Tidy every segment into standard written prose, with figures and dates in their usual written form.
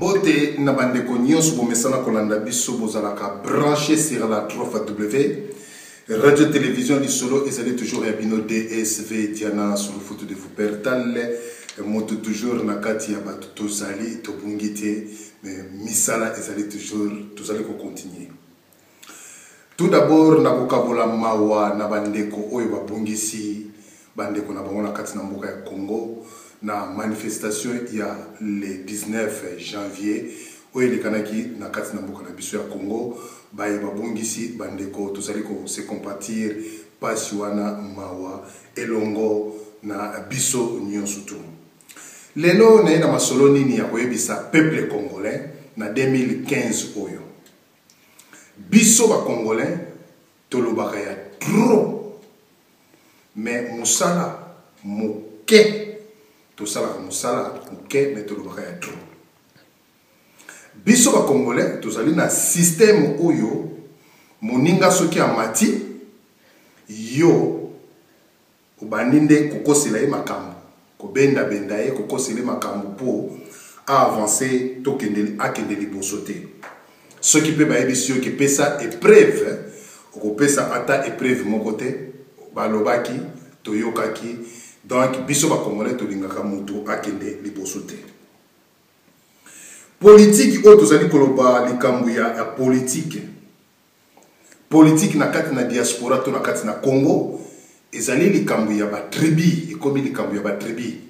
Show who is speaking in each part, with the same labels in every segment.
Speaker 1: Mbote na bandeko nyonso bomesana kolanda biso bozalaka branché sur la 3W radio télévision du solo et c'est toujours Yabino DSV Diana sur le photo de vous pertal moto toujours na kati ya batu tozali tobungite mais misala ezali toujours tozali ko continuer. Tout d'abord na kokabola mawa na bandeko oyo babungisi bandeko na bango na kati na mboka ya Congo na manifestation ya le 19 janvier oyo elekanaki na kati na mboka na biso ya Congo baye babungisi bandeko tozali ko se compatir pasi wana mawa elongo na biso nyonso tu. Lelo na masolo nini ya koyebisa peuple congolais na 2015 oyo biso ba congolais tolobaka ya trop mais musala moke tosala musala moke mais tolobaka ya trop biso ba congolais tozali na système oyo moninga soki amati yo obaninde kokosela ye makambo kobenda benda ye kokosela makambo po avancer tokendeli akendeli bosote soki pe bayebisi yo ke pesa épreuve okopesa ata épreuve moko te balobaki toyokaki donc biso ba congolais tolingaka mutu akende liboso te politique oyo tozali koloba likambo ya politique na kati na diaspora to na kati na Congo ezali likambo ya ba tribi ekomi likambo ya ba tribi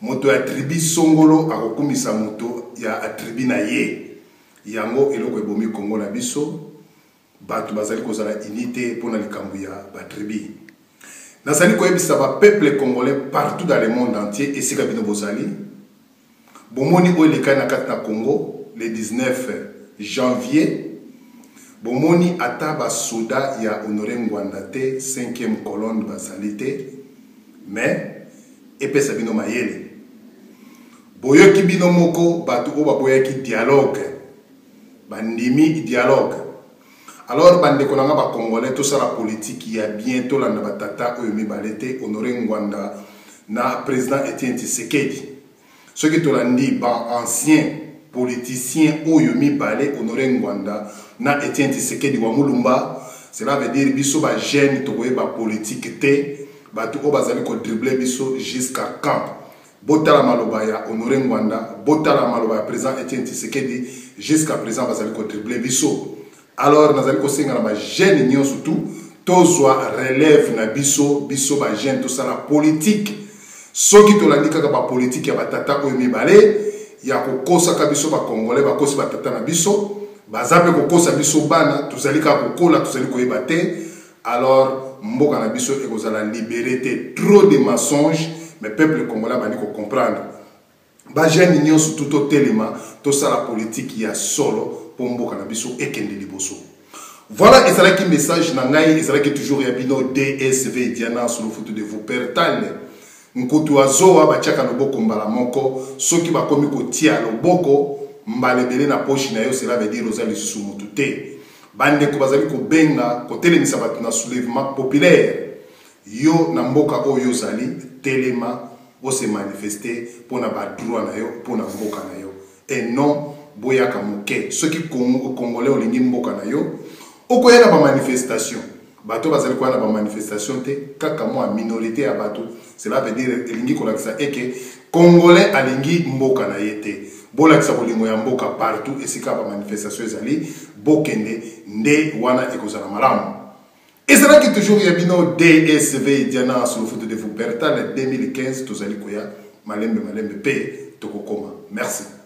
Speaker 1: moto ya tribi songolo akokumisa moto ya tribi na ye yango eloko ebomi Congo na biso batu bazali kozala unité pona likambo ya ba tribi nazali koyebisa ba peuple congolais partout dans le monde entier esika bino bozali bomoni oyo lekani na kati na Congo le 19 janvier bomoni ata ba soda ya Honoré Ngwanda te 5e colonne bazali te mais epesa bino mayele boyoki bino moko batu oyo baboyaki dialogue bandimi dialogue. Alors bandeko nanga ba congolais to sala politique ya bientôt la batata oyo mibale te Honoré Ngwanda na président Etienne Tshisekedi ceux qui tolandi ba ancien politicien oyo mibale Honoré Ngwanda na Etienne Tshisekedi wa Mulumba cela veut dire biso ba jeune to ba politique te batu o bazali ko dribbler biso jusqu'à quand botala maloba ya Honoré Ngwanda botala maloba ya président Etienne Tshisekedi jusqu'à présent bazali ko dribbler biso. Alors nazali ko senga na ba jeune nyonso tout tozwa relève na biso ba jeune to sala politique soki tolandi kaka ba politique ya batata oyo mibale ya kokosa ka biso ba congolais bakosi batata na biso bazape kokosa biso bana tozali ka kokola tozali koyeba te. Alors mboka na biso ekozala liberté trop de mensonges mais peuple congolais bandi ko comprendre ba jeune nyonso tout au téléma to sala politique ya solo pour mboka na biso ekende liboso. Voilà ezalaki message na ngai ezalaki toujours ya bino DSV Diana sur le photo de vous pertal nkutu azoa bachaka loboko mbala moko soki bakomi kotia loboko mbale bele na poche na yo cela veut dire ozali susu mutu te bande ko bazali ko benga ko telemisa batu na soulèvement populaire yo na mboka oyo zali telema o se manifester pona ba droit na yo pona mboka na yo et non boyaka moke soki congolais olingi mboka na yo okoyela ba manifestation bato bazali kwa na ba manifestation te kaka mo minorité ya bato cela veut dire elingi kolakisa eke congolais alingi mboka na yete bolakisa bolingo ya mboka partout esika ba manifestation ezali bokende nde wana ekozala malamu ezalaki toujours ya bino DSV Diana sur le photo de vous pertal 2015 tozali koya malembe pe tokokoma merci.